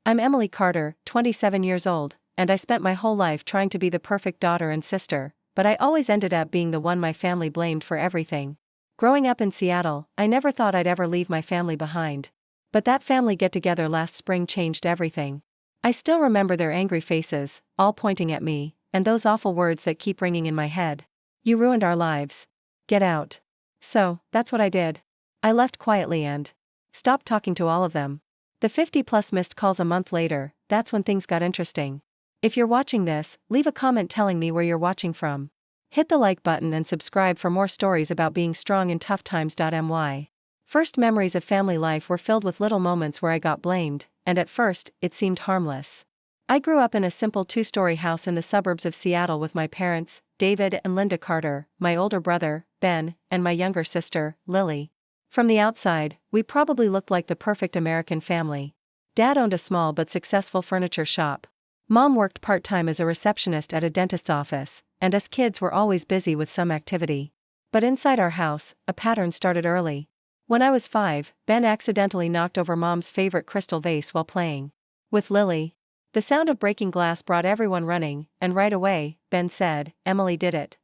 I'm Emily Carter, 27 years old, and I spent my whole life trying to be the perfect daughter and sister, but I always ended up being the one my family blamed for everything. Growing up in Seattle, I never thought I'd ever leave my family behind. But that family get-together last spring changed everything. I still remember their angry faces, all pointing at me, and those awful words that keep ringing in my head. "You ruined our lives. Get out." So, that's what I did. I left quietly and stopped talking to all of them. The 50-plus missed calls a month later, that's when things got interesting. If you're watching this, leave a comment telling me where you're watching from. Hit the like button and subscribe for more stories about being strong in tough times. My first memories of family life were filled with little moments where I got blamed, and at first, it seemed harmless. I grew up in a simple two-story house in the suburbs of Seattle with my parents, David and Linda Carter, my older brother, Ben, and my younger sister, Lily. From the outside, we probably looked like the perfect American family. Dad owned a small but successful furniture shop. Mom worked part-time as a receptionist at a dentist's office, and us kids were always busy with some activity. But inside our house, a pattern started early. When I was 5, Ben accidentally knocked over Mom's favorite crystal vase while playing with Lily. The sound of breaking glass brought everyone running, and right away, Ben said, "Emily did it."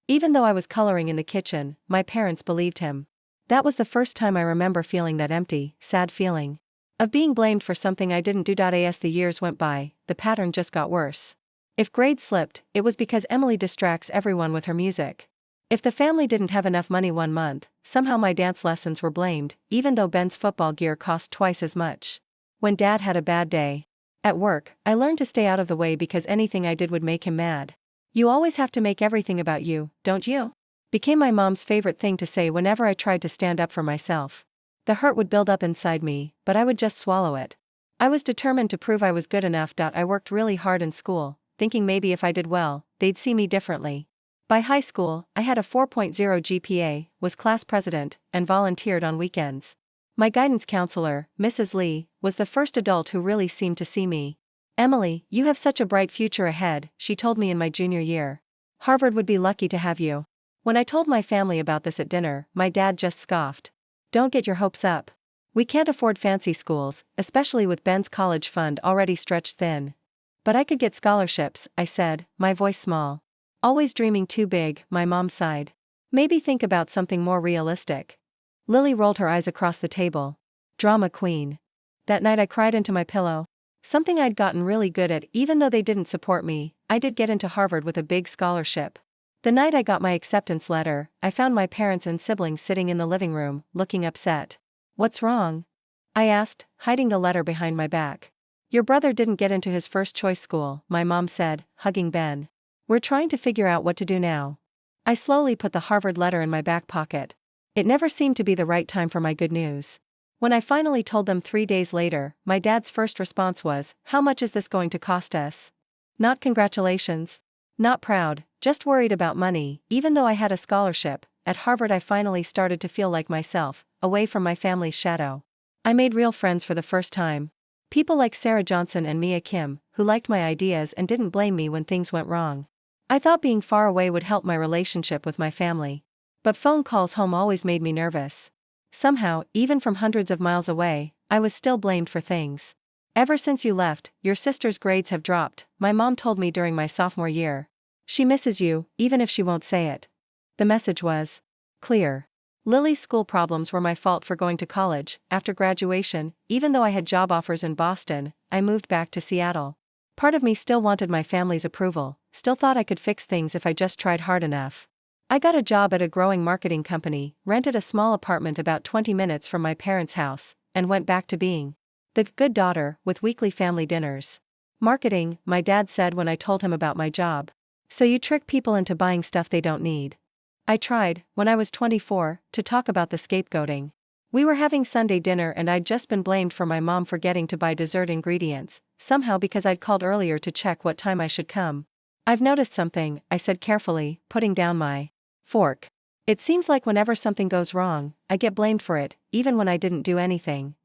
Even though I was coloring in the kitchen, my parents believed him. That was the first time I remember feeling that empty, sad feeling of being blamed for something I didn't do. As the years went by, the pattern just got worse. If grades slipped, it was because Emily distracts everyone with her music. If the family didn't have enough money one month, somehow my dance lessons were blamed, even though Ben's football gear cost twice as much. When Dad had a bad day at work, I learned to stay out of the way because anything I did would make him mad. "You always have to make everything about you, don't you?" became my mom's favorite thing to say whenever I tried to stand up for myself. The hurt would build up inside me, but I would just swallow it. I was determined to prove I was good enough. I worked really hard in school, thinking maybe if I did well, they'd see me differently. By high school, I had a 4.0 GPA, was class president, and volunteered on weekends. My guidance counselor, Mrs. Lee, was the first adult who really seemed to see me. "Emily, you have such a bright future ahead," she told me in my junior year. "Harvard would be lucky to have you." When I told my family about this at dinner, my dad just scoffed. "Don't get your hopes up. We can't afford fancy schools, especially with Ben's college fund already stretched thin." "But I could get scholarships," I said, my voice small. "Always dreaming too big," my mom sighed. "Maybe think about something more realistic." Lily rolled her eyes across the table. Drama queen. That night I cried into my pillow. Something I'd gotten really good at. Even though they didn't support me, I did get into Harvard with a big scholarship. The night I got my acceptance letter, I found my parents and siblings sitting in the living room, looking upset. "What's wrong?" I asked, hiding the letter behind my back. "Your brother didn't get into his first choice school," my mom said, hugging Ben. "We're trying to figure out what to do now." I slowly put the Harvard letter in my back pocket. It never seemed to be the right time for my good news. When I finally told them 3 days later, my dad's first response was, "How much is this going to cost us?" Not congratulations. Not proud, just worried about money. Even though I had a scholarship, at Harvard I finally started to feel like myself, away from my family's shadow. I made real friends for the first time. People like Sarah Johnson and Mia Kim, who liked my ideas and didn't blame me when things went wrong. I thought being far away would help my relationship with my family. But phone calls home always made me nervous. Somehow, even from hundreds of miles away, I was still blamed for things. "Ever since you left, your sister's grades have dropped," my mom told me during my sophomore year. "She misses you, even if she won't say it." The message was clear. Lily's school problems were my fault for going to college. After graduation, even though I had job offers in Boston, I moved back to Seattle. Part of me still wanted my family's approval, still thought I could fix things if I just tried hard enough. I got a job at a growing marketing company, rented a small apartment about 20 minutes from my parents' house, and went back to being the good daughter, with weekly family dinners. "Marketing," my dad said when I told him about my job. "So you trick people into buying stuff they don't need." I tried, when I was 24, to talk about the scapegoating. We were having Sunday dinner and I'd just been blamed for my mom forgetting to buy dessert ingredients, somehow because I'd called earlier to check what time I should come. "I've noticed something," I said carefully, putting down my fork. "It seems like whenever something goes wrong, I get blamed for it, even when I didn't do anything."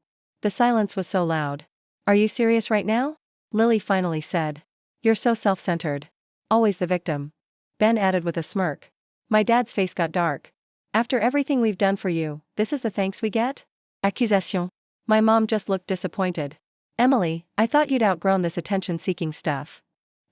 The silence was so loud. "Are you serious right now?" Lily finally said. "You're so self-centered. Always the victim." Ben added with a smirk. My dad's face got dark. "After everything we've done for you, this is the thanks we get?" Accusation. My mom just looked disappointed. Emily, I thought you'd outgrown this attention-seeking stuff.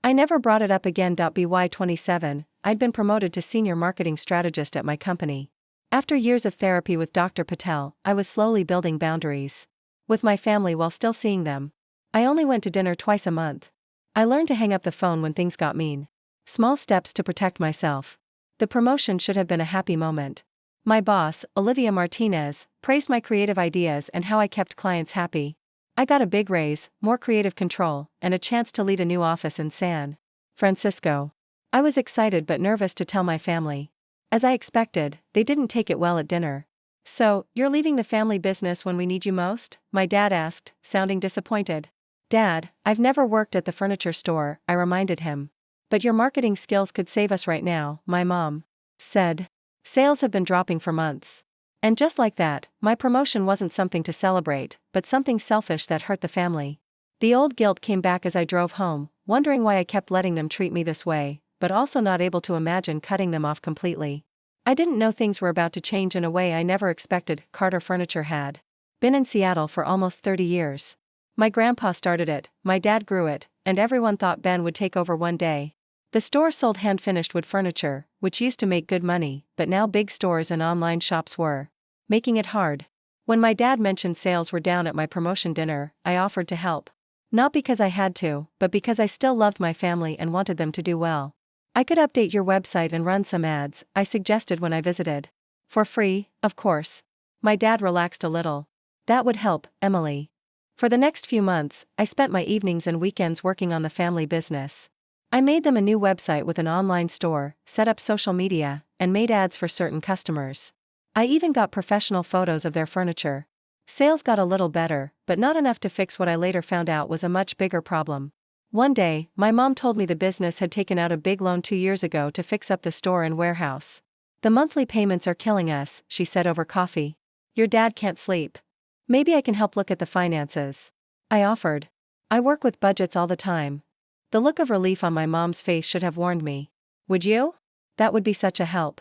I never brought it up again. By 27, I'd been promoted to senior marketing strategist at my company. After years of therapy with Dr. Patel, I was slowly building boundaries with my family while still seeing them. I only went to dinner twice a month. I learned to hang up the phone when things got mean. Small steps to protect myself. The promotion should have been a happy moment. My boss, Olivia Martinez, praised my creative ideas and how I kept clients happy. I got a big raise, more creative control, and a chance to lead a new office in San Francisco. I was excited but nervous to tell my family. As I expected, they didn't take it well at dinner. "So, you're leaving the family business when we need you most?" my dad asked, sounding disappointed. "Dad, I've never worked at the furniture store," I reminded him. "But your marketing skills could save us right now," my mom said. "Sales have been dropping for months." And just like that, my promotion wasn't something to celebrate, but something selfish that hurt the family. The old guilt came back as I drove home, wondering why I kept letting them treat me this way, but also not able to imagine cutting them off completely. I didn't know things were about to change in a way I never expected. Carter Furniture had been in Seattle for almost 30 years. My grandpa started it, my dad grew it, and everyone thought Ben would take over one day. The store sold hand-finished wood furniture, which used to make good money, but now big stores and online shops were making it hard. When my dad mentioned sales were down at my promotion dinner, I offered to help. Not because I had to, but because I still loved my family and wanted them to do well. "I could update your website and run some ads," I suggested when I visited. "For free, of course." My dad relaxed a little. "That would help, Emily." For the next few months, I spent my evenings and weekends working on the family business. I made them a new website with an online store, set up social media, and made ads for certain customers. I even got professional photos of their furniture. Sales got a little better, but not enough to fix what I later found out was a much bigger problem. One day, my mom told me the business had taken out a big loan 2 years ago to fix up the store and warehouse. "The monthly payments are killing us," she said over coffee. "Your dad can't sleep. Maybe I can help look at the finances." I offered. "I work with budgets all the time." The look of relief on my mom's face should have warned me. "Would you? That would be such a help."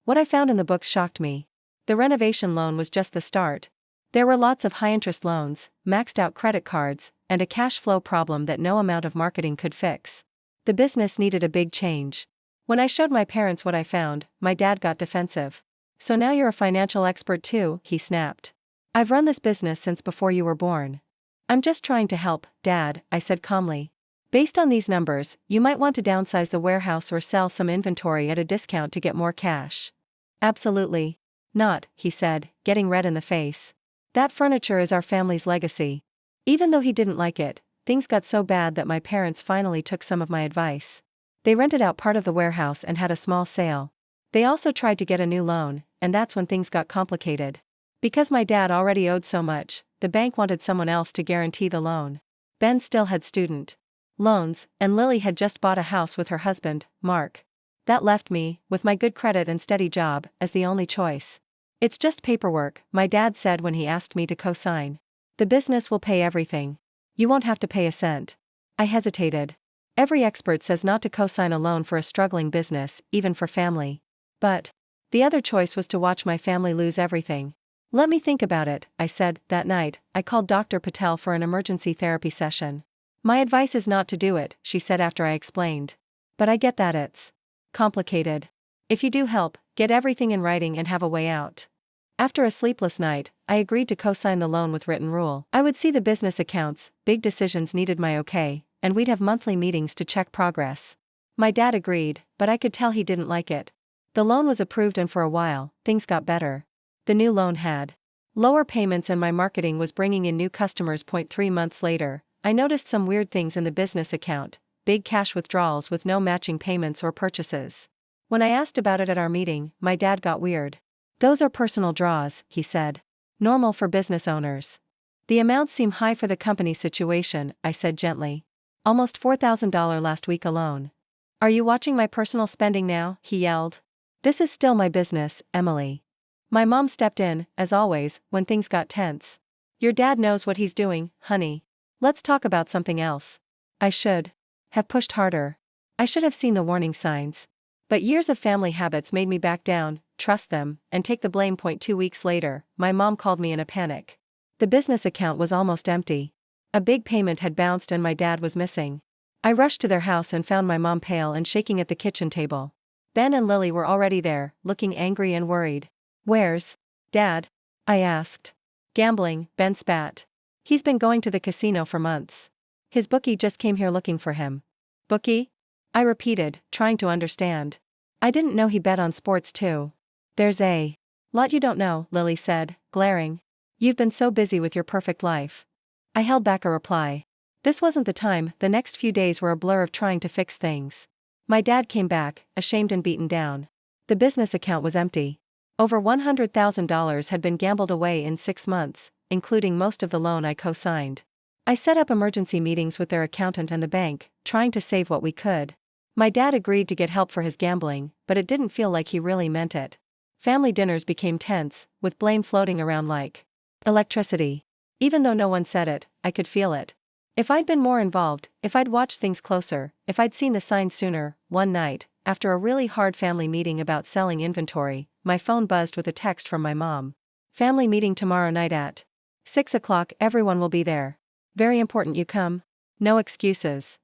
What I found in the books shocked me. The renovation loan was just the start. There were lots of high-interest loans, maxed-out credit cards, and a cash flow problem that no amount of marketing could fix. The business needed a big change. When I showed my parents what I found, my dad got defensive. "So now you're a financial expert too," he snapped. "I've run this business since before you were born." "I'm just trying to help, Dad," I said calmly. "Based on these numbers, you might want to downsize the warehouse or sell some inventory at a discount to get more cash." "Absolutely not," he said, getting red in the face. "That furniture is our family's legacy." Even though he didn't like it, things got so bad that my parents finally took some of my advice. They rented out part of the warehouse and had a small sale. They also tried to get a new loan, and that's when things got complicated. Because my dad already owed so much, the bank wanted someone else to guarantee the loan. Ben still had student loans, and Lily had just bought a house with her husband, Mark. That left me, with my good credit and steady job, as the only choice. "It's just paperwork," my dad said when he asked me to co-sign. "The business will pay everything. You won't have to pay a cent." I hesitated. Every expert says not to co-sign a loan for a struggling business, even for family. But the other choice was to watch my family lose everything. "Let me think about it," I said. That night, I called Dr. Patel for an emergency therapy session. "My advice is not to do it," she said after I explained. "But I get that it's complicated. If you do help, get everything in writing and have a way out." After a sleepless night, I agreed to co-sign the loan with written rule. I would see the business accounts, big decisions needed my okay, and we'd have monthly meetings to check progress. My dad agreed, but I could tell he didn't like it. The loan was approved and for a while, things got better. The new loan had lower payments and my marketing was bringing in new customers. 3 months later, I noticed some weird things in the business account, big cash withdrawals with no matching payments or purchases. When I asked about it at our meeting, my dad got weird. "Those are personal draws," he said. "Normal for business owners." "The amounts seem high for the company situation," I said gently. "Almost $4,000 last week alone." "Are you watching my personal spending now?" he yelled. "This is still my business, Emily." My mom stepped in, as always, when things got tense. "Your dad knows what he's doing, honey. Let's talk about something else." I should have pushed harder. I should have seen the warning signs. But years of family habits made me back down, trust them, and take the blame. 2 weeks later, my mom called me in a panic. The business account was almost empty. A big payment had bounced and my dad was missing. I rushed to their house and found my mom pale and shaking at the kitchen table. Ben and Lily were already there, looking angry and worried. "Where's Dad?" I asked. "Gambling," Ben spat. "He's been going to the casino for months. His bookie just came here looking for him." "Bookie?" I repeated, trying to understand. "I didn't know he bet on sports too." "There's a lot you don't know," Lily said, glaring. "You've been so busy with your perfect life." I held back a reply. This wasn't the time. The next few days were a blur of trying to fix things. My dad came back, ashamed and beaten down. The business account was empty. Over $100,000 had been gambled away in 6 months, including most of the loan I co-signed. I set up emergency meetings with their accountant and the bank, trying to save what we could. My dad agreed to get help for his gambling, but it didn't feel like he really meant it. Family dinners became tense, with blame floating around like electricity. Even though no one said it, I could feel it. If I'd been more involved, if I'd watched things closer, if I'd seen the signs sooner. One night, after a really hard family meeting about selling inventory, my phone buzzed with a text from my mom. "Family meeting tomorrow night at 6 o'clock, everyone will be there. Very important you come. No excuses."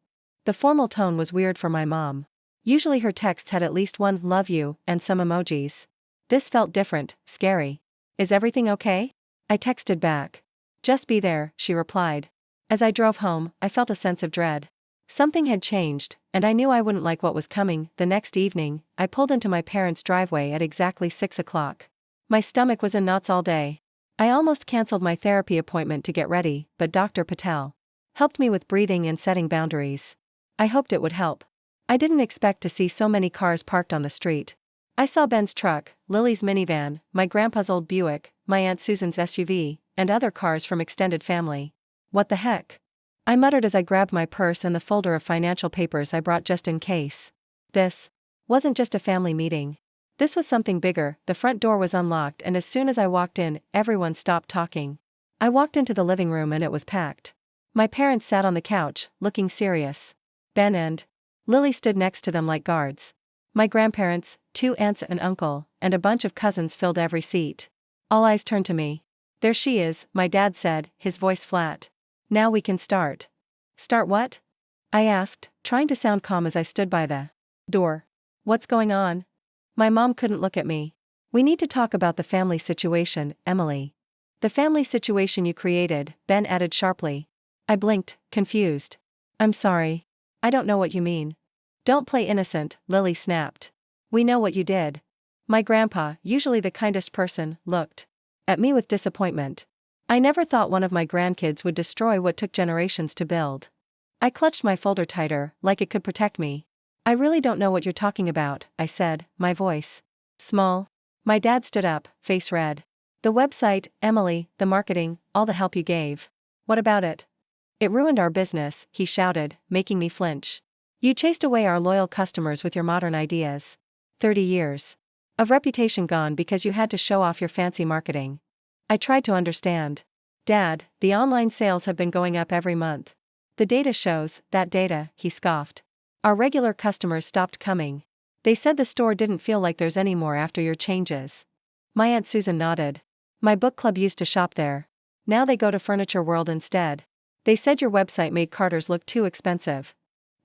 The formal tone was weird for my mom. Usually her texts had at least one "love you" and some emojis. This felt different, scary. "Is everything okay?" I texted back. "Just be there," she replied. As I drove home, I felt a sense of dread. Something had changed, and I knew I wouldn't like what was coming. The next evening, I pulled into my parents' driveway at exactly 6 o'clock. My stomach was in knots all day. I almost canceled my therapy appointment to get ready, but Dr. Patel helped me with breathing and setting boundaries. I hoped it would help. I didn't expect to see so many cars parked on the street. I saw Ben's truck, Lily's minivan, my grandpa's old Buick, my Aunt Susan's SUV, and other cars from extended family. "What the heck?" I muttered as I grabbed my purse and the folder of financial papers I brought just in case. This wasn't just a family meeting. This was something bigger. The front door was unlocked and as soon as I walked in, everyone stopped talking. I walked into the living room and it was packed. My parents sat on the couch, looking serious. Ben and Lily stood next to them like guards. My grandparents, 2 aunts and uncle, and a bunch of cousins filled every seat. All eyes turned to me. "There she is," my dad said, his voice flat. "Now we can start." "Start what?" I asked, trying to sound calm as I stood by the door. "What's going on?" My mom couldn't look at me. "We need to talk about the family situation, Emily." "The family situation you created," Ben added sharply. I blinked, confused. "I'm sorry. I don't know what you mean." "Don't play innocent," Lily snapped. "We know what you did." My grandpa, usually the kindest person, looked at me with disappointment. I never thought one of my grandkids would destroy what took generations to build. I clutched my folder tighter, like it could protect me. "I really don't know what you're talking about," I said, my voice small. My dad stood up, face red. "The website, Emily, the marketing, all the help you gave. What about it?" "It ruined our business," he shouted, making me flinch. "You chased away our loyal customers with your modern ideas. 30 years of reputation gone because you had to show off your fancy marketing." I tried to understand. "Dad, the online sales have been going up every month. The data shows." "That data," he scoffed. "Our regular customers stopped coming. They said the store didn't feel like theirs anymore after your changes." My Aunt Susan nodded. "My book club used to shop there. Now they go to Furniture World instead. They said your website made Carter's look too expensive."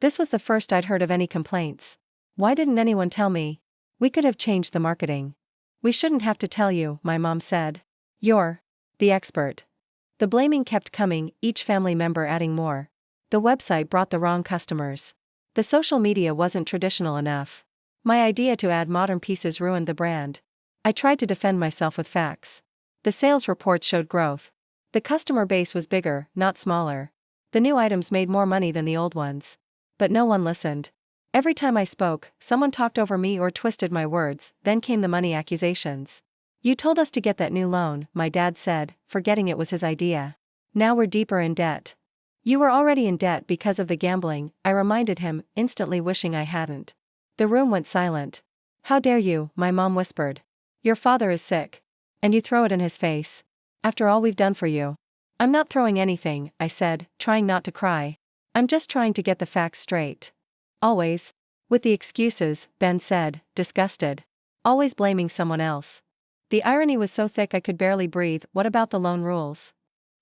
This was the first I'd heard of any complaints. "Why didn't anyone tell me? We could have changed the marketing." "We shouldn't have to tell you," my mom said. "You're the expert." The blaming kept coming, each family member adding more. The website brought the wrong customers. The social media wasn't traditional enough. My idea to add modern pieces ruined the brand. I tried to defend myself with facts. The sales reports showed growth. The customer base was bigger, not smaller. The new items made more money than the old ones. But no one listened. Every time I spoke, someone talked over me or twisted my words. Then came the money accusations. "You told us to get that new loan," my dad said, forgetting it was his idea. "Now we're deeper in debt." "You were already in debt because of the gambling," I reminded him, instantly wishing I hadn't. The room went silent. "How dare you," my mom whispered. "Your father is sick. And you throw it in his face. After all we've done for you." "I'm not throwing anything," I said, trying not to cry. "I'm just trying to get the facts straight." "Always with the excuses," Ben said, disgusted. "Always blaming someone else." The irony was so thick I could barely breathe. "What about the loan rules?"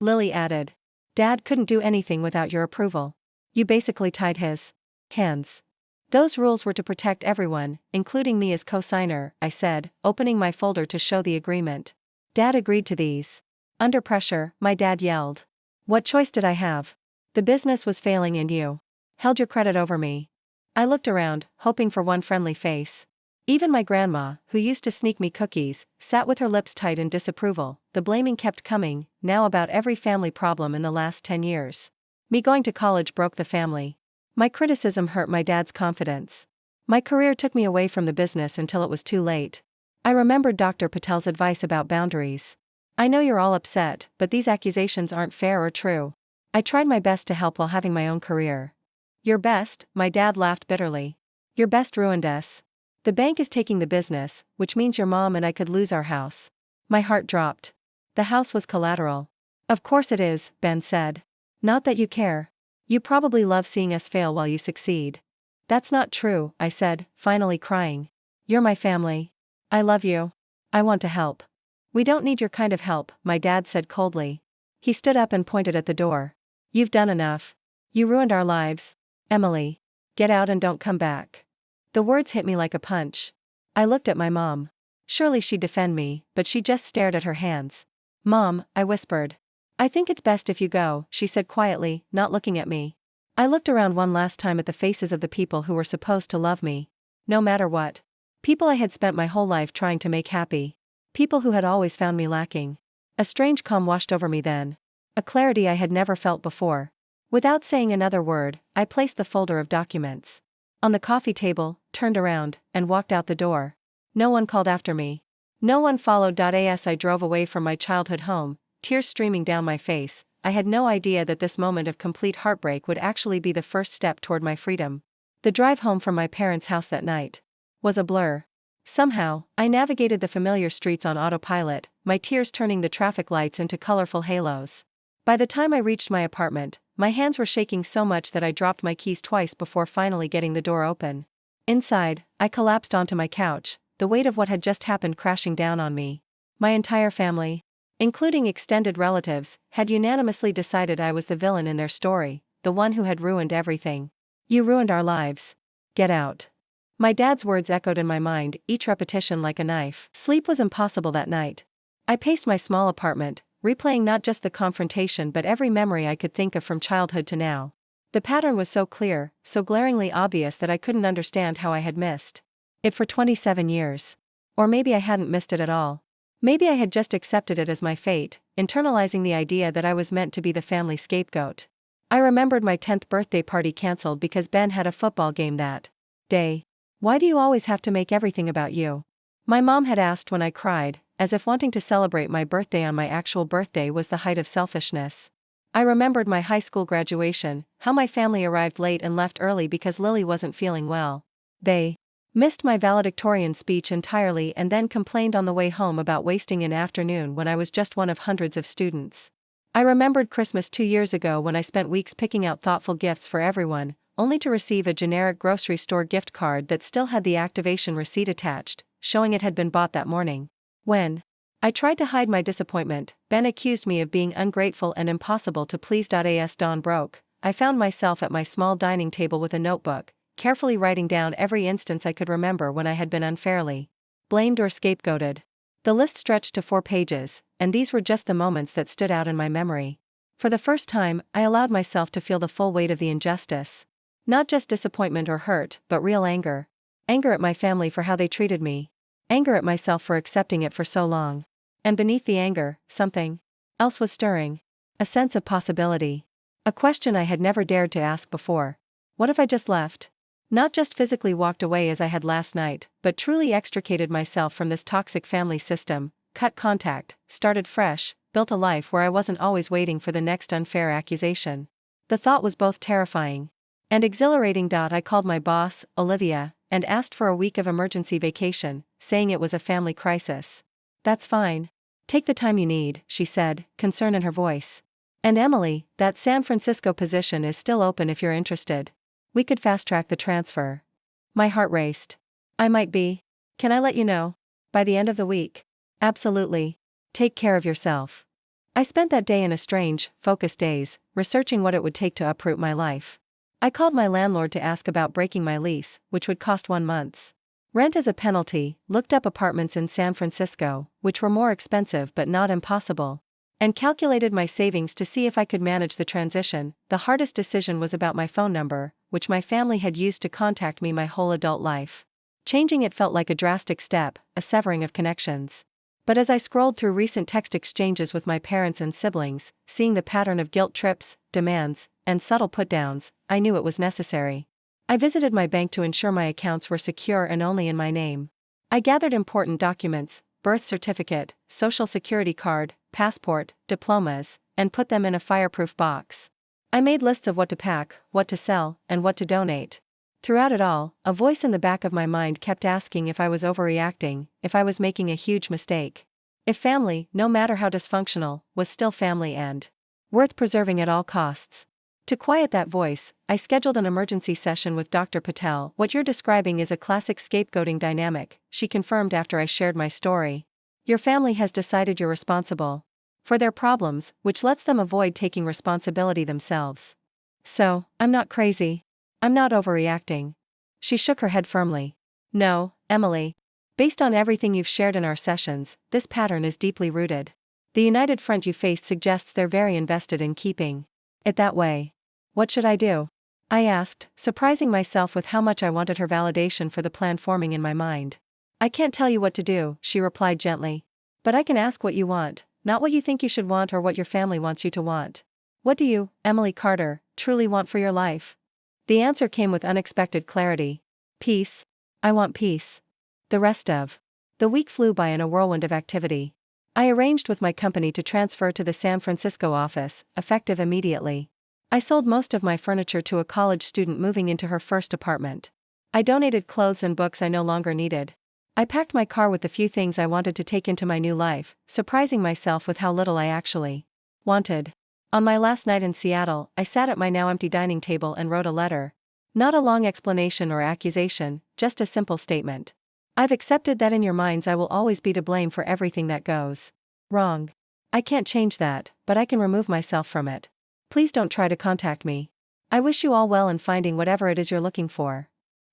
Lily added. Dad couldn't do anything without your approval. You basically tied his hands. Those rules were to protect everyone, including me as co-signer, I said, opening my folder to show the agreement. Dad agreed to these. Under pressure, my dad yelled. What choice did I have? The business was failing and you held your credit over me. I looked around, hoping for one friendly face. Even my grandma, who used to sneak me cookies, sat with her lips tight in disapproval. The blaming kept coming, now about every family problem in the last 10 years. Me going to college broke the family. My criticism hurt my dad's confidence. My career took me away from the business until it was too late. I remembered Dr. Patel's advice about boundaries. I know you're all upset, but these accusations aren't fair or true. I tried my best to help while having my own career. Your best, my dad laughed bitterly. Your best ruined us. The bank is taking the business, which means your mom and I could lose our house. My heart dropped. The house was collateral. Of course it is, Ben said. Not that you care. You probably love seeing us fail while you succeed. That's not true, I said, finally crying. You're my family. I love you. I want to help. We don't need your kind of help, my dad said coldly. He stood up and pointed at the door. You've done enough. You ruined our lives. Emily. Get out and don't come back. The words hit me like a punch. I looked at my mom. Surely she'd defend me, but she just stared at her hands. Mom, I whispered. I think it's best if you go, she said quietly, not looking at me. I looked around one last time at the faces of the people who were supposed to love me. No matter what. People I had spent my whole life trying to make happy. People who had always found me lacking. A strange calm washed over me then. A clarity I had never felt before. Without saying another word, I placed the folder of documents on the coffee table, turned around, and walked out the door. No one called after me. No one followed. As I drove away from my childhood home, tears streaming down my face, I had no idea that this moment of complete heartbreak would actually be the first step toward my freedom. The drive home from my parents' house that night was a blur. Somehow, I navigated the familiar streets on autopilot, my tears turning the traffic lights into colorful halos. By the time I reached my apartment, my hands were shaking so much that I dropped my keys twice before finally getting the door open. Inside, I collapsed onto my couch, the weight of what had just happened crashing down on me. My entire family, including extended relatives, had unanimously decided I was the villain in their story, the one who had ruined everything. You ruined our lives. Get out. My dad's words echoed in my mind, each repetition like a knife. Sleep was impossible that night. I paced my small apartment, replaying not just the confrontation but every memory I could think of from childhood to now. The pattern was so clear, so glaringly obvious that I couldn't understand how I had missed it for 27 years. Or maybe I hadn't missed it at all. Maybe I had just accepted it as my fate, internalizing the idea that I was meant to be the family scapegoat. I remembered my 10th birthday party canceled because Ben had a football game that day. Why do you always have to make everything about you? My mom had asked when I cried, as if wanting to celebrate my birthday on my actual birthday was the height of selfishness. I remembered my high school graduation, how my family arrived late and left early because Lily wasn't feeling well. They missed my valedictorian speech entirely and then complained on the way home about wasting an afternoon when I was just one of hundreds of students. I remembered Christmas 2 years ago when I spent weeks picking out thoughtful gifts for everyone, only to receive a generic grocery store gift card that still had the activation receipt attached, showing it had been bought that morning. When I tried to hide my disappointment, Ben accused me of being ungrateful and impossible to please. As dawn broke, I found myself at my small dining table with a notebook, carefully writing down every instance I could remember when I had been unfairly blamed or scapegoated. The list stretched to 4 pages, and these were just the moments that stood out in my memory. For the first time, I allowed myself to feel the full weight of the injustice. Not just disappointment or hurt, but real anger. Anger at my family for how they treated me. Anger at myself for accepting it for so long. And beneath the anger, something else was stirring. A sense of possibility. A question I had never dared to ask before. What if I just left? Not just physically walked away as I had last night, but truly extricated myself from this toxic family system, cut contact, started fresh, built a life where I wasn't always waiting for the next unfair accusation. The thought was both terrifying and exhilarating. I called my boss, Olivia, and asked for a week of emergency vacation, saying it was a family crisis. That's fine. Take the time you need, she said, concern in her voice. And Emily, that San Francisco position is still open if you're interested. We could fast-track the transfer. My heart raced. I might be. Can I let you know? By the end of the week. Absolutely. Take care of yourself. I spent that day in a strange, focused daze, researching what it would take to uproot my life. I called my landlord to ask about breaking my lease, which would cost 1 month's rent as a penalty, looked up apartments in San Francisco, which were more expensive but not impossible, and calculated my savings to see if I could manage the transition. The hardest decision was about my phone number, which my family had used to contact me my whole adult life. Changing it felt like a drastic step, a severing of connections. But as I scrolled through recent text exchanges with my parents and siblings, seeing the pattern of guilt trips, demands, and subtle put-downs, I knew it was necessary. I visited my bank to ensure my accounts were secure and only in my name. I gathered important documents, birth certificate, social security card, passport, diplomas, and put them in a fireproof box. I made lists of what to pack, what to sell, and what to donate. Throughout it all, a voice in the back of my mind kept asking if I was overreacting, if I was making a huge mistake. If family, no matter how dysfunctional, was still family and worth preserving at all costs. To quiet that voice, I scheduled an emergency session with Dr. Patel. What you're describing is a classic scapegoating dynamic, she confirmed after I shared my story. Your family has decided you're responsible for their problems, which lets them avoid taking responsibility themselves. So, I'm not crazy. I'm not overreacting. She shook her head firmly. No, Emily. Based on everything you've shared in our sessions, this pattern is deeply rooted. The united front you faced suggests they're very invested in keeping it that way. What should I do? I asked, surprising myself with how much I wanted her validation for the plan forming in my mind. I can't tell you what to do, she replied gently. But I can ask what you want, not what you think you should want or what your family wants you to want. What do you, Emily Carter, truly want for your life? The answer came with unexpected clarity. Peace. I want peace. The rest of the week flew by in a whirlwind of activity. I arranged with my company to transfer to the San Francisco office, effective immediately. I sold most of my furniture to a college student moving into her first apartment. I donated clothes and books I no longer needed. I packed my car with the few things I wanted to take into my new life, surprising myself with how little I actually wanted. On my last night in Seattle, I sat at my now empty dining table and wrote a letter. Not a long explanation or accusation, just a simple statement. I've accepted that in your minds I will always be to blame for everything that goes wrong. I can't change that, but I can remove myself from it. Please don't try to contact me. I wish you all well in finding whatever it is you're looking for.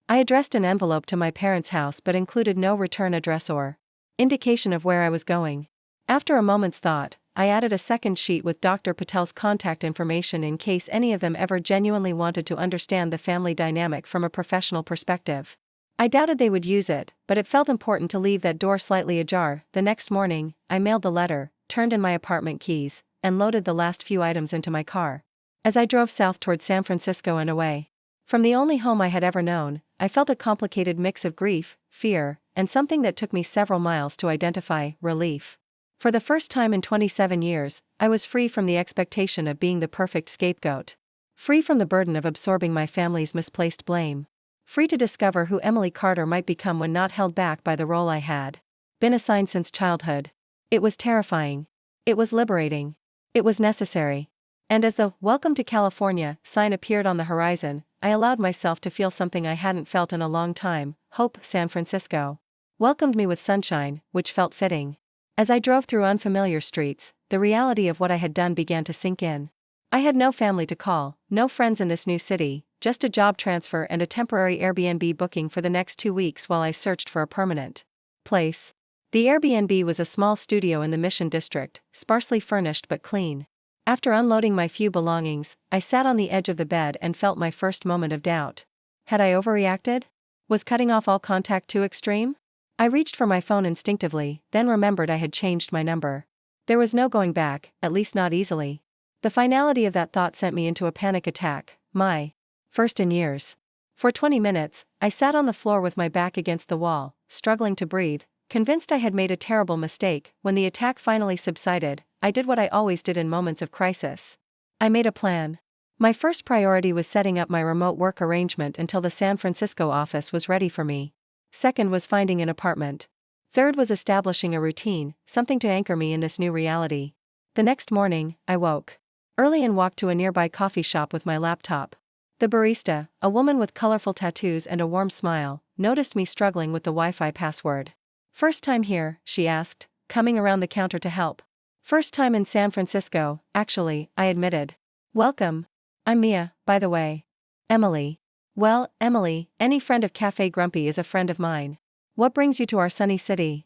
I addressed an envelope to my parents' house but included no return address or indication of where I was going. After a moment's thought, I added a second sheet with Dr. Patel's contact information in case any of them ever genuinely wanted to understand the family dynamic from a professional perspective. I doubted they would use it, but it felt important to leave that door slightly ajar. The next morning, I mailed the letter, turned in my apartment keys, and loaded the last few items into my car. As I drove south toward San Francisco and away from the only home I had ever known, I felt a complicated mix of grief, fear, and something that took me several miles to identify: relief. For the first time in 27 years, I was free from the expectation of being the perfect scapegoat. Free from the burden of absorbing my family's misplaced blame. Free to discover who Emily Carter might become when not held back by the role I had been assigned since childhood. It was terrifying. It was liberating. It was necessary. And as the "Welcome to California" sign appeared on the horizon, I allowed myself to feel something I hadn't felt in a long time. Hope. San Francisco welcomed me with sunshine, which felt fitting. As I drove through unfamiliar streets, the reality of what I had done began to sink in. I had no family to call, no friends in this new city, just a job transfer and a temporary Airbnb booking for the next 2 weeks while I searched for a permanent place. The Airbnb was a small studio in the Mission District, sparsely furnished but clean. After unloading my few belongings, I sat on the edge of the bed and felt my first moment of doubt. Had I overreacted? Was cutting off all contact too extreme? I reached for my phone instinctively, then remembered I had changed my number. There was no going back, at least not easily. The finality of that thought sent me into a panic attack, my first in years. For 20 minutes, I sat on the floor with my back against the wall, struggling to breathe, convinced I had made a terrible mistake. When the attack finally subsided, I did what I always did in moments of crisis. I made a plan. My first priority was setting up my remote work arrangement until the San Francisco office was ready for me. Second was finding an apartment. Third was establishing a routine, something to anchor me in this new reality. The next morning, I woke early and walked to a nearby coffee shop with my laptop. The barista, a woman with colorful tattoos and a warm smile, noticed me struggling with the Wi-Fi password. "First time here?" she asked, coming around the counter to help. First time in San Francisco, actually, I admitted. Welcome. I'm Mia, by the way. Emily. Well, Emily, any friend of Cafe Grumpy is a friend of mine. What brings you to our sunny city?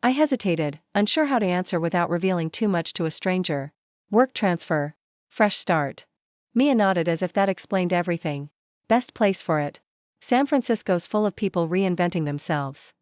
I hesitated, unsure how to answer without revealing too much to a stranger. Work transfer. Fresh start. Mia nodded as if that explained everything. Best place for it. San Francisco's full of people reinventing themselves.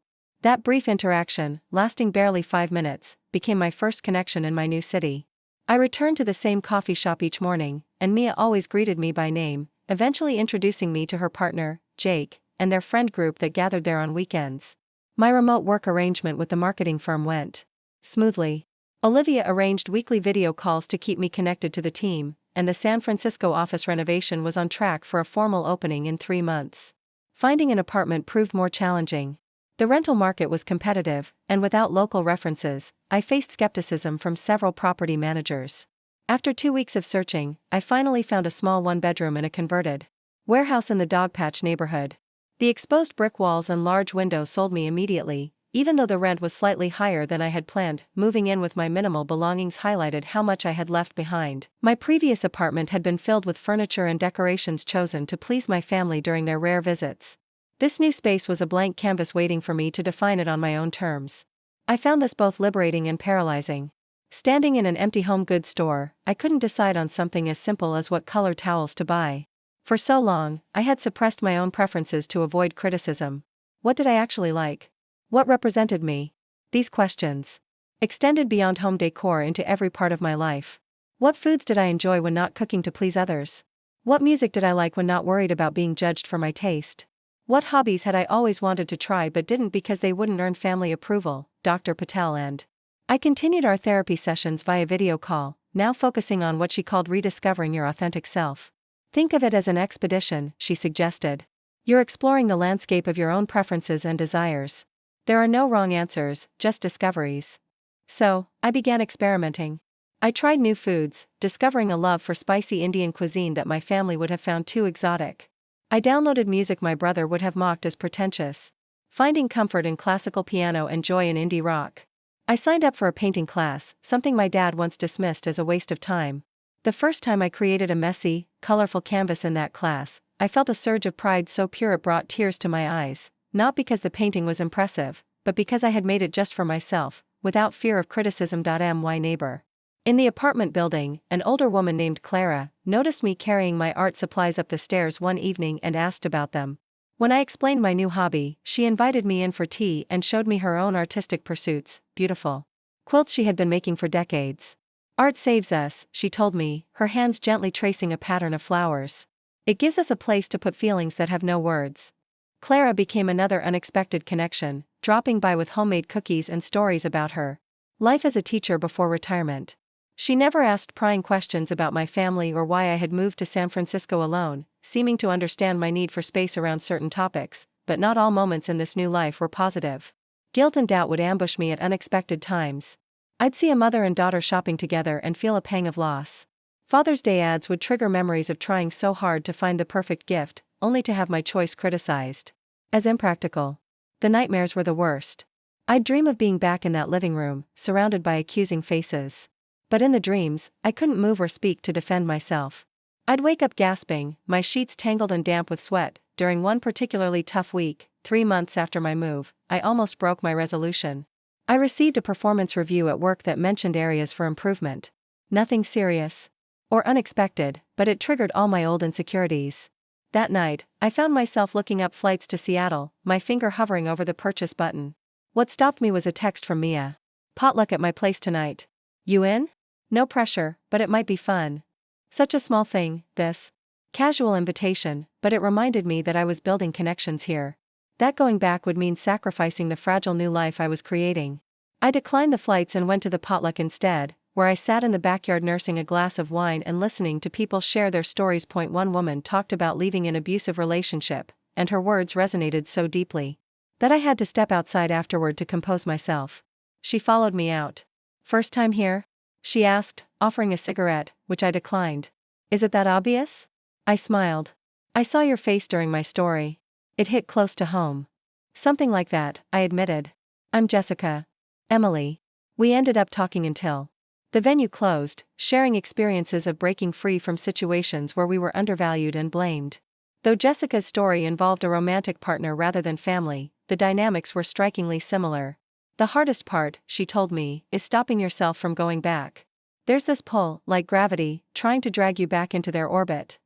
That brief interaction, lasting barely 5 minutes, became my first connection in my new city. I returned to the same coffee shop each morning, and Mia always greeted me by name, eventually introducing me to her partner, Jake, and their friend group that gathered there on weekends. My remote work arrangement with the marketing firm went smoothly. Olivia arranged weekly video calls to keep me connected to the team, and the San Francisco office renovation was on track for a formal opening in 3 months. Finding an apartment proved more challenging. The rental market was competitive, and without local references, I faced skepticism from several property managers. After 2 weeks of searching, I finally found a small one-bedroom in a converted warehouse in the Dogpatch neighborhood. The exposed brick walls and large windows sold me immediately, even though the rent was slightly higher than I had planned. Moving in with my minimal belongings highlighted how much I had left behind. My previous apartment had been filled with furniture and decorations chosen to please my family during their rare visits. This new space was a blank canvas waiting for me to define it on my own terms. I found this both liberating and paralyzing. Standing in an empty home goods store, I couldn't decide on something as simple as what color towels to buy. For so long, I had suppressed my own preferences to avoid criticism. What did I actually like? What represented me? These questions extended beyond home decor into every part of my life. What foods did I enjoy when not cooking to please others? What music did I like when not worried about being judged for my taste? What hobbies had I always wanted to try but didn't because they wouldn't earn family approval? Dr. Patel and I continued our therapy sessions via video call, now focusing on what she called rediscovering your authentic self. Think of it as an expedition, she suggested. You're exploring the landscape of your own preferences and desires. There are no wrong answers, just discoveries. So, I began experimenting. I tried new foods, discovering a love for spicy Indian cuisine that my family would have found too exotic. I downloaded music my brother would have mocked as pretentious, finding comfort in classical piano and joy in indie rock. I signed up for a painting class, something my dad once dismissed as a waste of time. The first time I created a messy, colorful canvas in that class, I felt a surge of pride so pure it brought tears to my eyes, not because the painting was impressive, but because I had made it just for myself, without fear of criticism. My neighbor in the apartment building, an older woman named Clara, noticed me carrying my art supplies up the stairs one evening and asked about them. When I explained my new hobby, she invited me in for tea and showed me her own artistic pursuits, beautiful quilts she had been making for decades. Art saves us, she told me, her hands gently tracing a pattern of flowers. It gives us a place to put feelings that have no words. Clara became another unexpected connection, dropping by with homemade cookies and stories about her life as a teacher before retirement. She never asked prying questions about my family or why I had moved to San Francisco alone, seeming to understand my need for space around certain topics, but not all moments in this new life were positive. Guilt and doubt would ambush me at unexpected times. I'd see a mother and daughter shopping together and feel a pang of loss. Father's Day ads would trigger memories of trying so hard to find the perfect gift, only to have my choice criticized as impractical. The nightmares were the worst. I'd dream of being back in that living room, surrounded by accusing faces. But in the dreams, I couldn't move or speak to defend myself. I'd wake up gasping, my sheets tangled and damp with sweat. During one particularly tough week, 3 months after my move, I almost broke my resolution. I received a performance review at work that mentioned areas for improvement. Nothing serious or unexpected, but it triggered all my old insecurities. That night, I found myself looking up flights to Seattle, my finger hovering over the purchase button. What stopped me was a text from Mia. Potluck at my place tonight. You in? No pressure, but it might be fun. Such a small thing, this casual invitation, but it reminded me that I was building connections here. That going back would mean sacrificing the fragile new life I was creating. I declined the flights and went to the potluck instead, where I sat in the backyard nursing a glass of wine and listening to people share their stories. One woman talked about leaving an abusive relationship, and her words resonated so deeply that I had to step outside afterward to compose myself. She followed me out. First time here? She asked, offering a cigarette, which I declined. Is it that obvious? I smiled. I saw your face during my story. It hit close to home. Something like that, I admitted. I'm Jessica. Emily. We ended up talking until The venue closed, sharing experiences of breaking free from situations where we were undervalued and blamed. Though Jessica's story involved a romantic partner rather than family, the dynamics were strikingly similar. The hardest part, she told me, is stopping yourself from going back. There's this pull, like gravity, trying to drag you back into their orbit.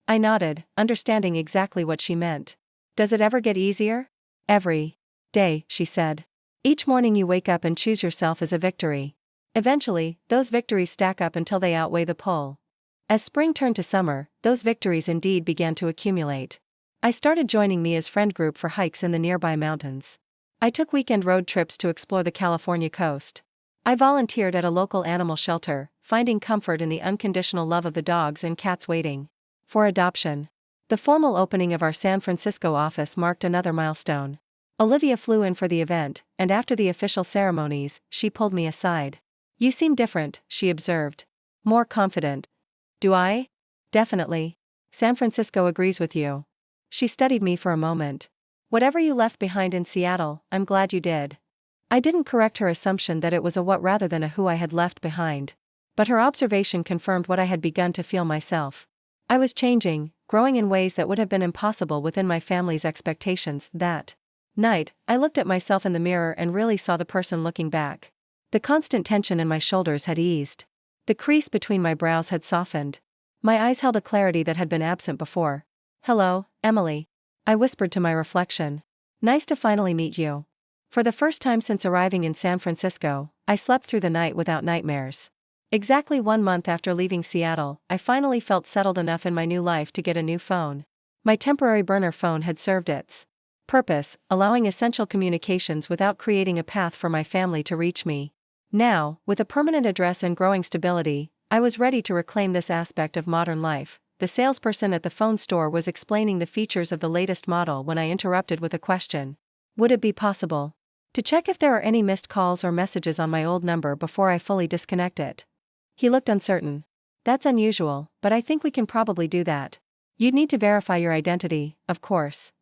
I nodded, understanding exactly what she meant. Does it ever get easier? Every day, she said. Each morning you wake up and choose yourself as a victory. Eventually, those victories stack up until they outweigh the pull. As spring turned to summer, those victories indeed began to accumulate. I started joining Mia's friend group for hikes in the nearby mountains. I took weekend road trips to explore the California coast. I volunteered at a local animal shelter, finding comfort in the unconditional love of the dogs and cats waiting for adoption. The formal opening of our San Francisco office marked another milestone. Olivia flew in for the event, and after the official ceremonies, she pulled me aside. You seem different, she observed. More confident. Do I? Definitely. San Francisco agrees with you. She studied me for a moment. Whatever you left behind in Seattle, I'm glad you did. I didn't correct her assumption that it was a what rather than a who I had left behind. But her observation confirmed what I had begun to feel myself. I was changing, growing in ways that would have been impossible within my family's expectations. That night, I looked at myself in the mirror and really saw the person looking back. The constant tension in my shoulders had eased. The crease between my brows had softened. My eyes held a clarity that had been absent before. Hello, Emily. I whispered to my reflection. Nice to finally meet you. For the first time since arriving in San Francisco, I slept through the night without nightmares. Exactly 1 month after leaving Seattle, I finally felt settled enough in my new life to get a new phone. My temporary burner phone had served its purpose, allowing essential communications without creating a path for my family to reach me. Now, with a permanent address and growing stability, I was ready to reclaim this aspect of modern life. The salesperson at the phone store was explaining the features of the latest model when I interrupted with a question. Would it be possible to check if there are any missed calls or messages on my old number before I fully disconnect it? He looked uncertain. That's unusual, but I think we can probably do that. You'd need to verify your identity, of course.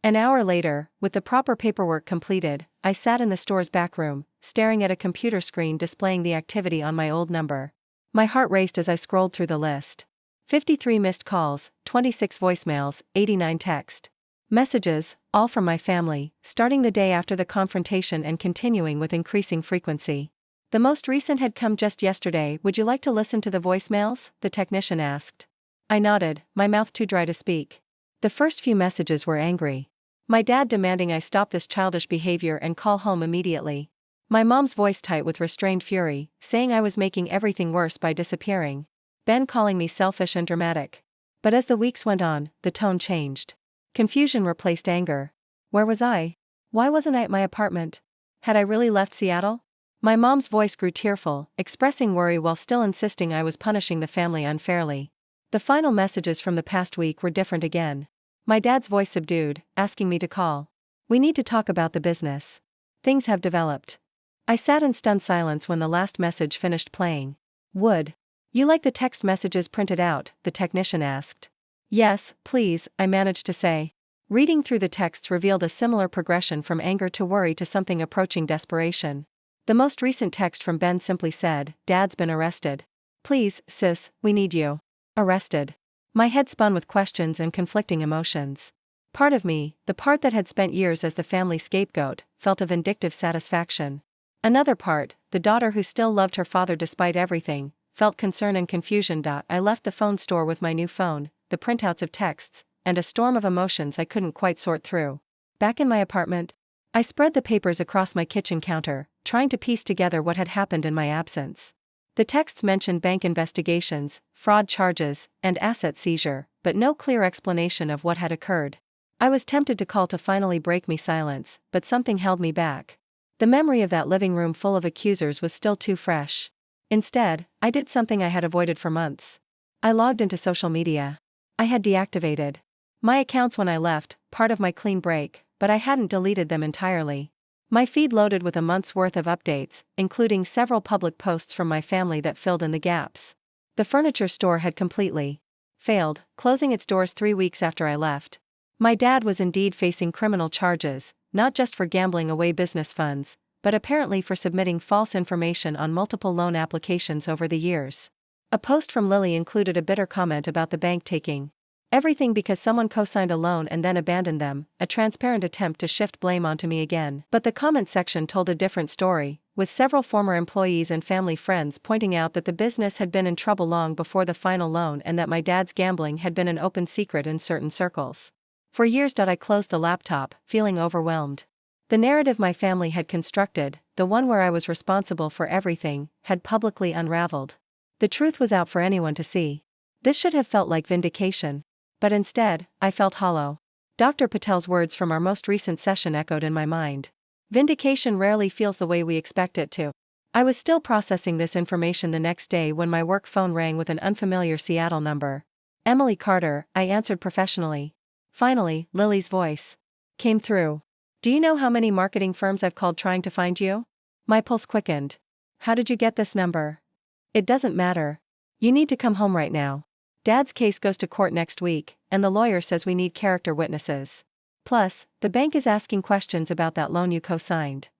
An hour later, with the proper paperwork completed, I sat in the store's back room, staring at a computer screen displaying the activity on my old number. My heart raced as I scrolled through the list. 53 missed calls, 26 voicemails, 89 text messages, all from my family, starting the day after the confrontation and continuing with increasing frequency. The most recent had come just yesterday. Would you like to listen to the voicemails? The technician asked. I nodded, my mouth too dry to speak. The first few messages were angry. My dad demanding I stop this childish behavior and call home immediately. My mom's voice tight with restrained fury, saying I was making everything worse by disappearing. Ben calling me selfish and dramatic. But as the weeks went on, the tone changed. Confusion replaced anger. Where was I? Why wasn't I at my apartment? Had I really left Seattle? My mom's voice grew tearful, expressing worry while still insisting I was punishing the family unfairly. The final messages from the past week were different again. My dad's voice subdued, asking me to call. We need to talk about the business. Things have developed. I sat in stunned silence when the last message finished playing. Would you like the text messages printed out? The technician asked. Yes, please, I managed to say. Reading through the texts revealed a similar progression from anger to worry to something approaching desperation. The most recent text from Ben simply said, Dad's been arrested. Please, sis, we need you. Arrested. My head spun with questions and conflicting emotions. Part of me, the part that had spent years as the family scapegoat, felt a vindictive satisfaction. Another part, the daughter who still loved her father despite everything, felt concern and confusion. I left the phone store with my new phone, the printouts of texts, and a storm of emotions I couldn't quite sort through. Back in my apartment, I spread the papers across my kitchen counter, trying to piece together what had happened in my absence. The texts mentioned bank investigations, fraud charges, and asset seizure, but no clear explanation of what had occurred. I was tempted to call to finally break me silence, but something held me back. The memory of that living room full of accusers was still too fresh. Instead, I did something I had avoided for months. I logged into social media. I had deactivated my accounts when I left, part of my clean break, but I hadn't deleted them entirely. My feed loaded with a month's worth of updates, including several public posts from my family that filled in the gaps. The furniture store had completely failed, closing its doors 3 weeks after I left. My dad was indeed facing criminal charges, not just for gambling away business funds, but apparently for submitting false information on multiple loan applications over the years. A post from Lily included a bitter comment about the bank taking everything because someone co-signed a loan and then abandoned them, a transparent attempt to shift blame onto me again. But the comment section told a different story, with several former employees and family friends pointing out that the business had been in trouble long before the final loan and that my dad's gambling had been an open secret in certain circles. For years I closed the laptop, feeling overwhelmed. The narrative my family had constructed, the one where I was responsible for everything, had publicly unraveled. The truth was out for anyone to see. This should have felt like vindication. But instead, I felt hollow. Dr. Patel's words from our most recent session echoed in my mind. Vindication rarely feels the way we expect it to. I was still processing this information the next day when my work phone rang with an unfamiliar Seattle number. Emily Carter, I answered professionally. Finally, Lily's voice came through. Do you know how many marketing firms I've called trying to find you? My pulse quickened. How did you get this number? It doesn't matter. You need to come home right now. Dad's case goes to court next week, and the lawyer says we need character witnesses. Plus, the bank is asking questions about that loan you co-signed.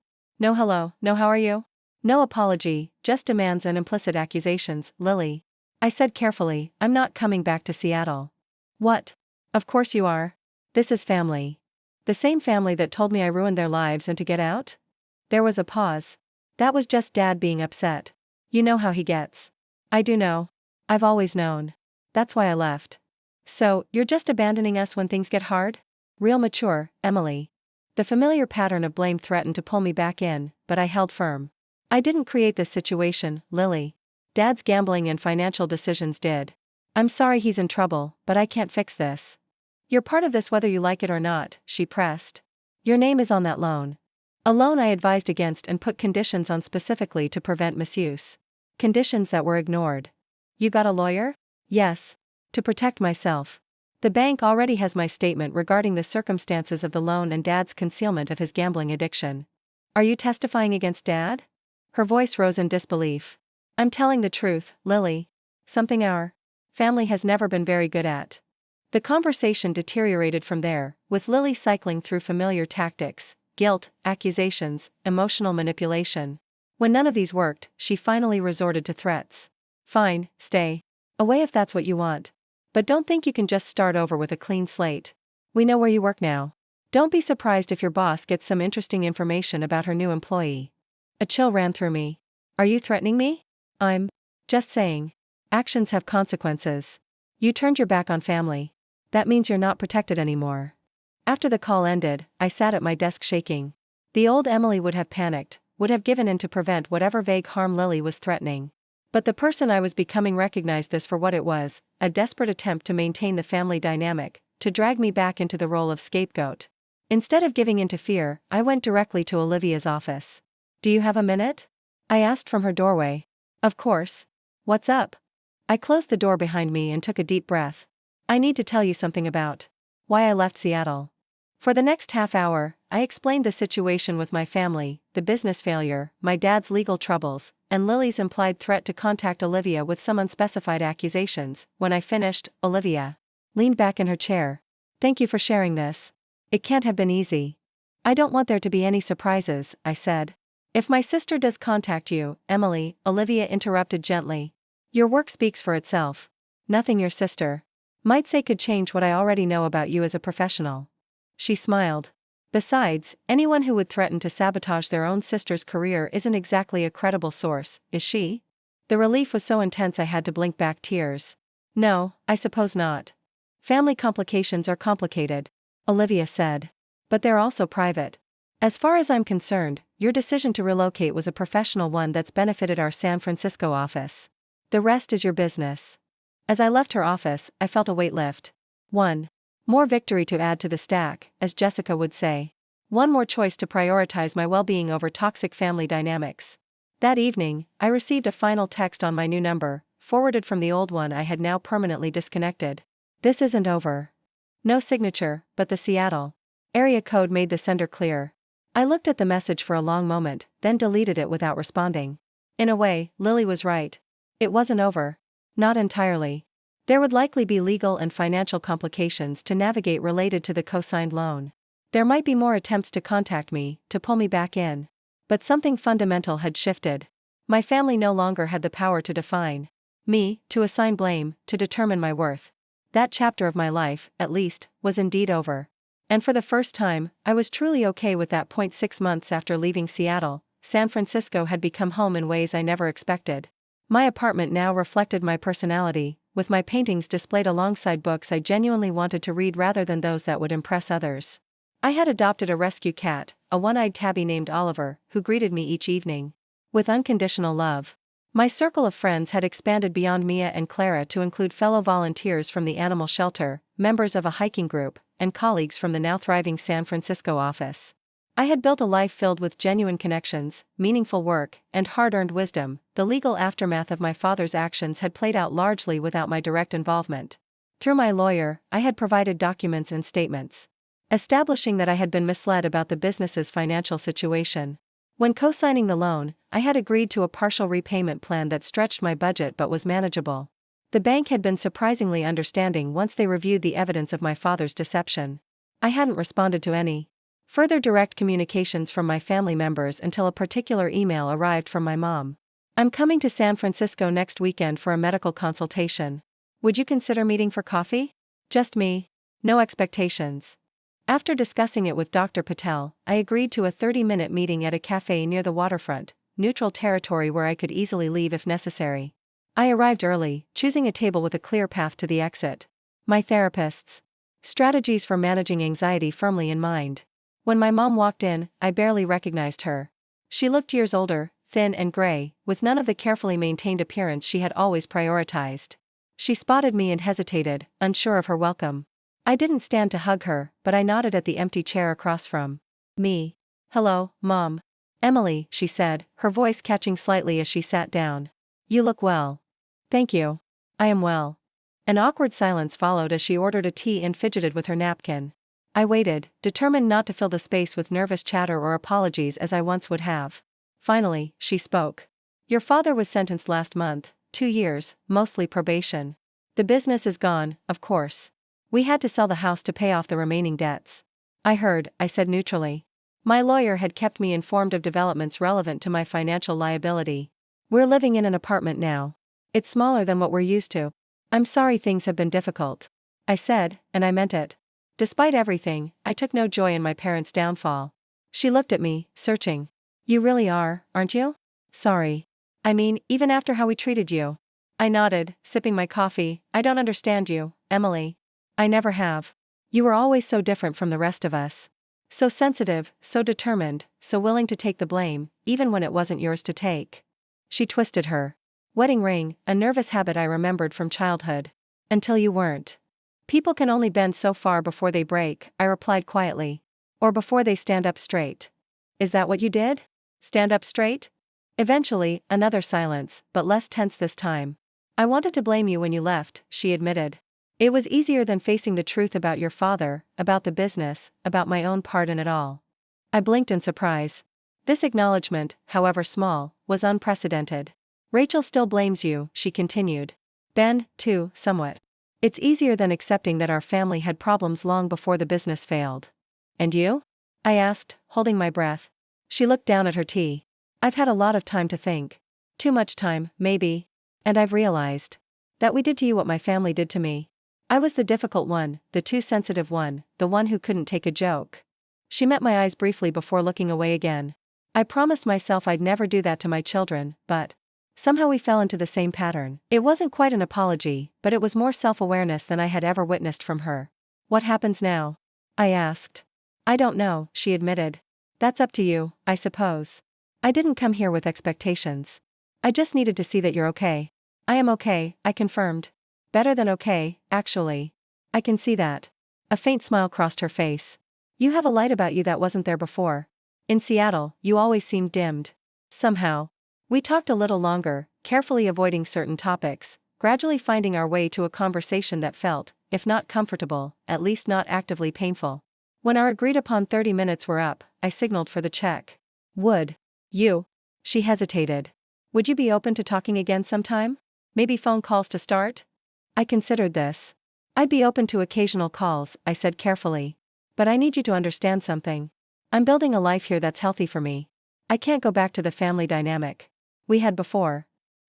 No hello, no how are you? No apology, just demands and implicit accusations, Lily. I said carefully, I'm not coming back to Seattle. What? Of course you are. This is family. The same family that told me I ruined their lives and to get out? There was a pause. That was just Dad being upset. You know how he gets. I do know. I've always known. That's why I left. So, you're just abandoning us when things get hard? Real mature, Emily. The familiar pattern of blame threatened to pull me back in, but I held firm. I didn't create this situation, Lily. Dad's gambling and financial decisions did. I'm sorry he's in trouble, but I can't fix this. You're part of this whether you like it or not, she pressed. Your name is on that loan. A loan I advised against and put conditions on specifically to prevent misuse. Conditions that were ignored. You got a lawyer? Yes. To protect myself. The bank already has my statement regarding the circumstances of the loan and Dad's concealment of his gambling addiction. Are you testifying against Dad? Her voice rose in disbelief. I'm telling the truth, Lily. Something our family has never been very good at. The conversation deteriorated from there, with Lily cycling through familiar tactics, guilt, accusations, emotional manipulation. When none of these worked, she finally resorted to threats. Fine, stay away if that's what you want. But don't think you can just start over with a clean slate. We know where you work now. Don't be surprised if your boss gets some interesting information about her new employee. A chill ran through me. Are you threatening me? I'm just saying. Actions have consequences. You turned your back on family. That means you're not protected anymore. After the call ended, I sat at my desk shaking. The old Emily would have panicked, would have given in to prevent whatever vague harm Lily was threatening. But the person I was becoming recognized this for what it was, a desperate attempt to maintain the family dynamic, to drag me back into the role of scapegoat. Instead of giving in to fear, I went directly to Olivia's office. Do you have a minute? I asked from her doorway. Of course. What's up? I closed the door behind me and took a deep breath. I need to tell you something about why I left Seattle. For the next half hour, I explained the situation with my family, the business failure, my dad's legal troubles, and Lily's implied threat to contact Olivia with some unspecified accusations. When I finished, Olivia leaned back in her chair. Thank you for sharing this. It can't have been easy. I don't want there to be any surprises, I said. If my sister does contact you, Emily, Olivia interrupted gently. Your work speaks for itself. Nothing your sister might say could change what I already know about you as a professional. She smiled. Besides, anyone who would threaten to sabotage their own sister's career isn't exactly a credible source, is she? The relief was so intense I had to blink back tears. No, I suppose not. Family complications are complicated, Olivia said. But they're also private. As far as I'm concerned, your decision to relocate was a professional one that's benefited our San Francisco office. The rest is your business. As I left her office, I felt a weight lift. One more victory to add to the stack, as Jessica would say. One more choice to prioritize my well-being over toxic family dynamics. That evening, I received a final text on my new number, forwarded from the old one I had now permanently disconnected. This isn't over. No signature, but the Seattle area code made the sender clear. I looked at the message for a long moment, then deleted it without responding. In a way, Lily was right. It wasn't over. Not entirely. There would likely be legal and financial complications to navigate related to the co-signed loan. There might be more attempts to contact me, to pull me back in. But something fundamental had shifted. My family no longer had the power to define me, to assign blame, to determine my worth. That chapter of my life, at least, was indeed over. And for the first time, I was truly okay with that. 6 months after leaving Seattle, San Francisco had become home in ways I never expected. My apartment now reflected my personality, with my paintings displayed alongside books I genuinely wanted to read rather than those that would impress others. I had adopted a rescue cat, a one-eyed tabby named Oliver, who greeted me each evening with unconditional love. My circle of friends had expanded beyond Mia and Clara to include fellow volunteers from the animal shelter, members of a hiking group, and colleagues from the now thriving San Francisco office. I had built a life filled with genuine connections, meaningful work, and hard-earned wisdom. The legal aftermath of my father's actions had played out largely without my direct involvement. Through my lawyer, I had provided documents and statements establishing that I had been misled about the business's financial situation. When co-signing the loan, I had agreed to a partial repayment plan that stretched my budget but was manageable. The bank had been surprisingly understanding once they reviewed the evidence of my father's deception. I hadn't responded to any further direct communications from my family members until a particular email arrived from my mom. "I'm coming to San Francisco next weekend for a medical consultation. Would you consider meeting for coffee? Just me. No expectations." After discussing it with Dr. Patel, I agreed to a 30-minute meeting at a cafe near the waterfront, neutral territory where I could easily leave if necessary. I arrived early, choosing a table with a clear path to the exit. My therapist's strategies for managing anxiety firmly in mind. When my mom walked in, I barely recognized her. She looked years older, thin and gray, with none of the carefully maintained appearance she had always prioritized. She spotted me and hesitated, unsure of her welcome. I didn't stand to hug her, but I nodded at the empty chair across from me. "Hello, Mom." "Emily," she said, her voice catching slightly as she sat down. "You look well." "Thank you. I am well." An awkward silence followed as she ordered a tea and fidgeted with her napkin. I waited, determined not to fill the space with nervous chatter or apologies as I once would have. Finally, she spoke. "Your father was sentenced last month, 2 years, mostly probation. The business is gone, of course. We had to sell the house to pay off the remaining debts." "I heard," I said neutrally. My lawyer had kept me informed of developments relevant to my financial liability. "We're living in an apartment now. It's smaller than what we're used to." "I'm sorry things have been difficult," I said, and I meant it. Despite everything, I took no joy in my parents' downfall. She looked at me, searching. "You really are, aren't you? Sorry. I mean, even after how we treated you." I nodded, sipping my coffee. "I don't understand you, Emily. I never have. You were always so different from the rest of us. So sensitive, so determined, so willing to take the blame, even when it wasn't yours to take." She twisted her wedding ring, a nervous habit I remembered from childhood. "Until you weren't. People can only bend so far before they break," I replied quietly. "Or before they stand up straight." "Is that what you did? Stand up straight?" Eventually, another silence, but less tense this time. "I wanted to blame you when you left," she admitted. "It was easier than facing the truth about your father, about the business, about my own part in it all." I blinked in surprise. This acknowledgement, however small, was unprecedented. "Rachel still blames you," she continued. "Ben, too, somewhat. It's easier than accepting that our family had problems long before the business failed." "And you?" I asked, holding my breath. She looked down at her tea. "I've had a lot of time to think. Too much time, maybe. And I've realized that we did to you what my family did to me. I was the difficult one, the too sensitive one, the one who couldn't take a joke." She met my eyes briefly before looking away again. "I promised myself I'd never do that to my children, but somehow we fell into the same pattern." It wasn't quite an apology, but it was more self-awareness than I had ever witnessed from her. "What happens now?" I asked. "I don't know," she admitted. "That's up to you, I suppose. I didn't come here with expectations. I just needed to see that you're okay." "I am okay," I confirmed. "Better than okay, actually. I can see that." A faint smile crossed her face. "You have a light about you that wasn't there before. In Seattle, you always seemed dimmed. Somehow." We talked a little longer, carefully avoiding certain topics, gradually finding our way to a conversation that felt, if not comfortable, at least not actively painful. When our agreed-upon 30 minutes were up, I signaled for the check. "Would you?" She hesitated. "Would you be open to talking again sometime? Maybe phone calls to start?" I considered this. "I'd be open to occasional calls," I said carefully. "But I need you to understand something. I'm building a life here that's healthy for me. I can't go back to the family dynamic we had before.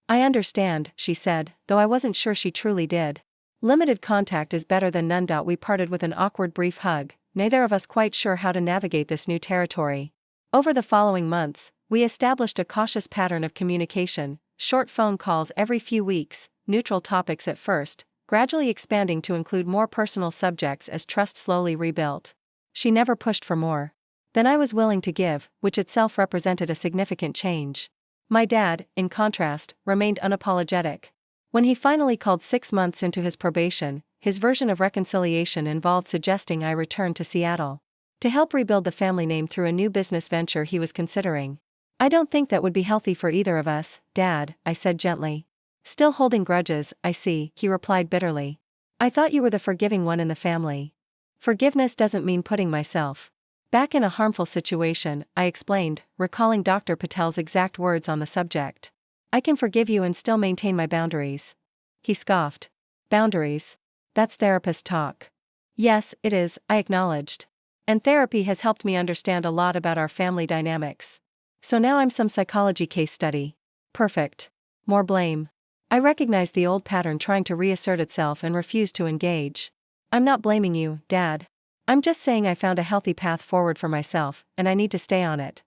I understand, she said, though I wasn't sure she truly did. Limited contact is better than none. We parted with an awkward brief hug, neither of us quite sure how to navigate this new territory. Over the following months, we established a cautious pattern of communication, short phone calls every few weeks, neutral topics at first, gradually expanding to include more personal subjects as trust slowly rebuilt. She never pushed for more than I was willing to give, which itself represented a significant change. My dad, in contrast, remained unapologetic. When he finally called 6 months into his probation, his version of reconciliation involved suggesting I return to Seattle to help rebuild the family name through a new business venture he was considering. I don't think that would be healthy for either of us, Dad, I said gently. Still holding grudges, I see, he replied bitterly. I thought you were the forgiving one in the family. Forgiveness doesn't mean putting myself back in a harmful situation, I explained, recalling Dr. Patel's exact words on the subject. I can forgive you and still maintain my boundaries. He scoffed. Boundaries? That's therapist talk. Yes, it is, I acknowledged. And therapy has helped me understand a lot about our family dynamics. So now I'm some psychology case study. Perfect. More blame. I recognized the old pattern trying to reassert itself and refused to engage. I'm not blaming you, Dad. I'm just saying I found a healthy path forward for myself, and I need to stay on it.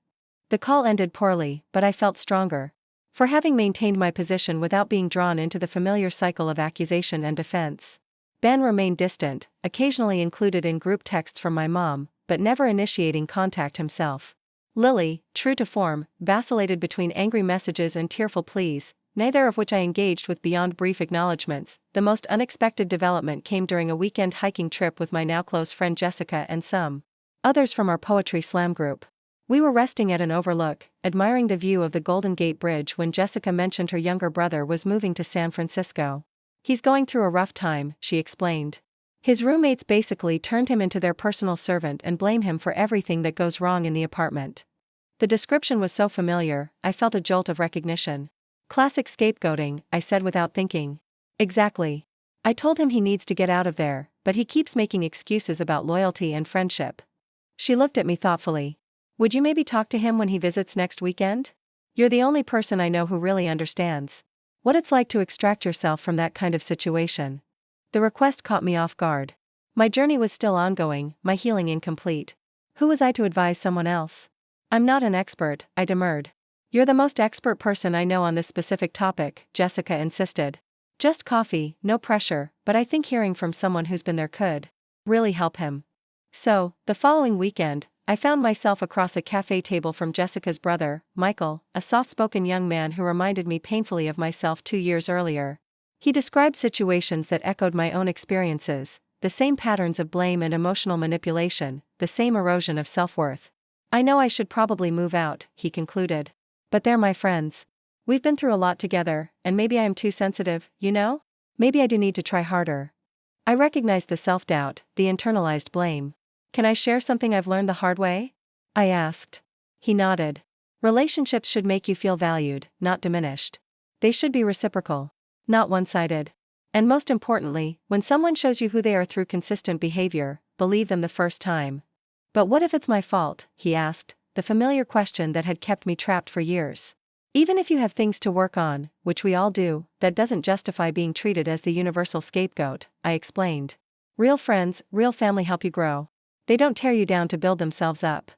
The call ended poorly, but I felt stronger for having maintained my position without being drawn into the familiar cycle of accusation and defense. Ben remained distant, occasionally included in group texts from my mom, but never initiating contact himself. Lily, true to form, vacillated between angry messages and tearful pleas, neither of which I engaged with beyond brief acknowledgments. The most unexpected development came during a weekend hiking trip with my now close friend Jessica and some others from our poetry slam group. We were resting at an overlook, admiring the view of the Golden Gate Bridge when Jessica mentioned her younger brother was moving to San Francisco. He's going through a rough time, she explained. His roommates basically turned him into their personal servant and blame him for everything that goes wrong in the apartment. The description was so familiar, I felt a jolt of recognition. Classic scapegoating, I said without thinking. Exactly. I told him he needs to get out of there, but he keeps making excuses about loyalty and friendship. She looked at me thoughtfully. Would you maybe talk to him when he visits next weekend? You're the only person I know who really understands what it's like to extract yourself from that kind of situation. The request caught me off guard. My journey was still ongoing, my healing incomplete. Who was I to advise someone else? I'm not an expert, I demurred. You're the most expert person I know on this specific topic, Jessica insisted. Just coffee, no pressure, but I think hearing from someone who's been there could really help him. So, the following weekend, I found myself across a cafe table from Jessica's brother, Michael, a soft-spoken young man who reminded me painfully of myself 2 years earlier. He described situations that echoed my own experiences, the same patterns of blame and emotional manipulation, the same erosion of self-worth. I know I should probably move out, he concluded. But they're my friends. We've been through a lot together, and maybe I am too sensitive, you know? Maybe I do need to try harder. I recognized the self-doubt, the internalized blame. Can I share something I've learned the hard way? I asked. He nodded. Relationships should make you feel valued, not diminished. They should be reciprocal, not one-sided. And most importantly, when someone shows you who they are through consistent behavior, believe them the first time. But what if it's my fault? He asked, the familiar question that had kept me trapped for years. Even if you have things to work on, which we all do, that doesn't justify being treated as the universal scapegoat, I explained. Real friends, real family help you grow. They don't tear you down to build themselves up.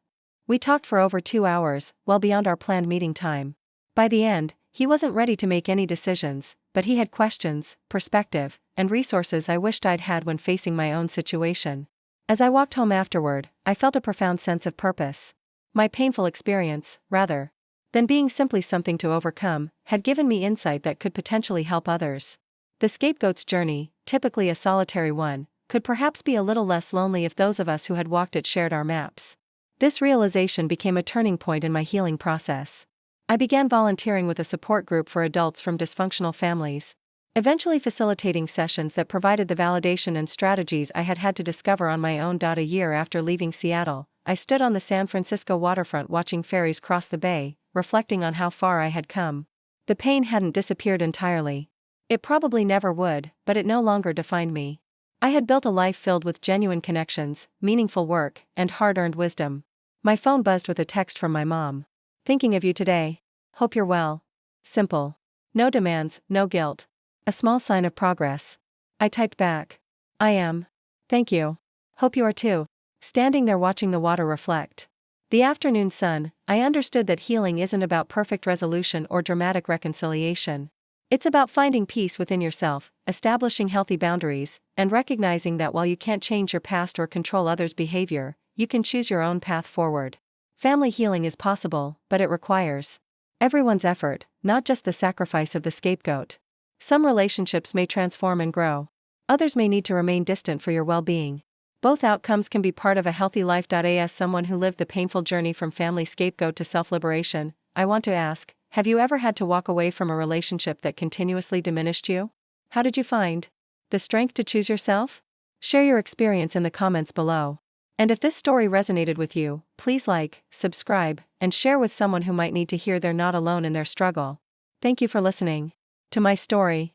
We talked for over 2 hours, well beyond our planned meeting time. By the end, he wasn't ready to make any decisions, but he had questions, perspective, and resources I wished I'd had when facing my own situation. As I walked home afterward, I felt a profound sense of purpose. My painful experience, rather than being simply something to overcome, had given me insight that could potentially help others. The scapegoat's journey, typically a solitary one, could perhaps be a little less lonely if those of us who had walked it shared our maps. This realization became a turning point in my healing process. I began volunteering with a support group for adults from dysfunctional families, eventually facilitating sessions that provided the validation and strategies I had had to discover on my own. A year after leaving Seattle, I stood on the San Francisco waterfront watching ferries cross the bay, reflecting on how far I had come. The pain hadn't disappeared entirely. It probably never would, but it no longer defined me. I had built a life filled with genuine connections, meaningful work, and hard-earned wisdom. My phone buzzed with a text from my mom. Thinking of you today. Hope you're well. Simple. No demands, no guilt. A small sign of progress. I typed back. I am. Thank you. Hope you are too. Standing there watching the water reflect the afternoon sun, I understood that healing isn't about perfect resolution or dramatic reconciliation. It's about finding peace within yourself, establishing healthy boundaries, and recognizing that while you can't change your past or control others' behavior, you can choose your own path forward. Family healing is possible, but it requires everyone's effort, not just the sacrifice of the scapegoat. Some relationships may transform and grow. Others may need to remain distant for your well-being. Both outcomes can be part of a healthy life. As someone who lived the painful journey from family scapegoat to self-liberation, I want to ask, have you ever had to walk away from a relationship that continuously diminished you? How did you find the strength to choose yourself? Share your experience in the comments below. And if this story resonated with you, please like, subscribe, and share with someone who might need to hear they're not alone in their struggle. Thank you for listening to my story.